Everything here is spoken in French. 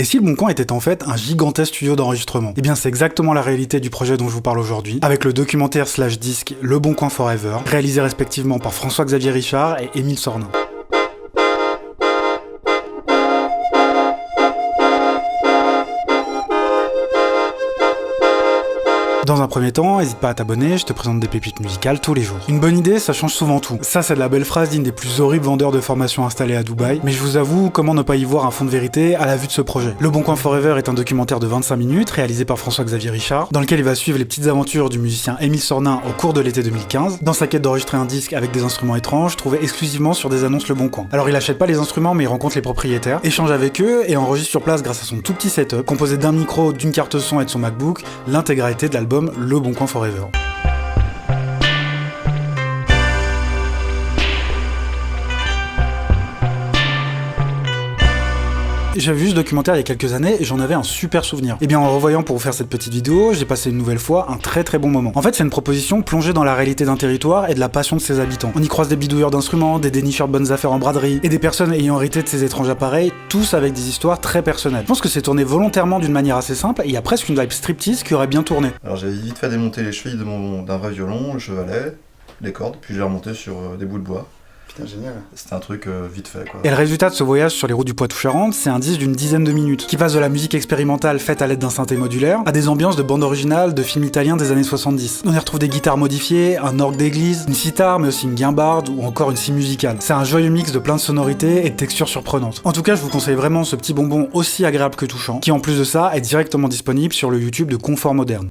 Et si Le Bon Coin était en fait un gigantesque studio d'enregistrement? Eh bien c'est exactement la réalité du projet dont je vous parle aujourd'hui, avec le documentaire / disque Le Bon Coin Forever, réalisé respectivement par François-Xavier Richard et Émile Sornin. Dans un premier temps, n'hésite pas à t'abonner, je te présente des pépites musicales tous les jours. Une bonne idée, ça change souvent tout. Ça, c'est de la belle phrase d'une des plus horribles vendeurs de formation installés à Dubaï, mais je vous avoue, comment ne pas y voir un fond de vérité à la vue de ce projet. Le Bon Coin Forever est un documentaire de 25 minutes, réalisé par François-Xavier Richard, dans lequel il va suivre les petites aventures du musicien Émile Sornin au cours de l'été 2015, dans sa quête d'enregistrer un disque avec des instruments étranges, trouvés exclusivement sur des annonces Le Bon Coin. Alors il achète pas les instruments, mais il rencontre les propriétaires, échange avec eux et enregistre sur place grâce à son tout petit setup, composé d'un micro, d'une carte son et de son MacBook, l'intégralité de l'album Le Bon Coin Forever. J'avais vu ce documentaire il y a quelques années et j'en avais un super souvenir. Et bien en le revoyant pour vous faire cette petite vidéo, j'ai passé une nouvelle fois un très bon moment. En fait c'est une proposition plongée dans la réalité d'un territoire et de la passion de ses habitants. On y croise des bidouilleurs d'instruments, des dénicheurs de bonnes affaires en braderie et des personnes ayant hérité de ces étranges appareils, tous avec des histoires très personnelles. Je pense que c'est tourné volontairement d'une manière assez simple et il y a presque une vibe striptease qui aurait bien tourné. Alors j'avais vite fait démonter les chevilles d'un vrai violon, le chevalet, les cordes, puis j'ai remonté sur des bouts de bois. Putain, génial. C'était un truc vite fait, quoi. Et le résultat de ce voyage sur les routes du Poitou-Charentes, c'est un disque d'une dizaine de minutes, qui passe de la musique expérimentale faite à l'aide d'un synthé modulaire, à des ambiances de bande originale de films italiens des années 70. On y retrouve des guitares modifiées, un orgue d'église, une sitar, mais aussi une guimbarde, ou encore une scie musicale. C'est un joyeux mix de plein de sonorités et de textures surprenantes. En tout cas, je vous conseille vraiment ce petit bonbon aussi agréable que touchant, qui en plus de ça, est directement disponible sur le YouTube de Confort Moderne.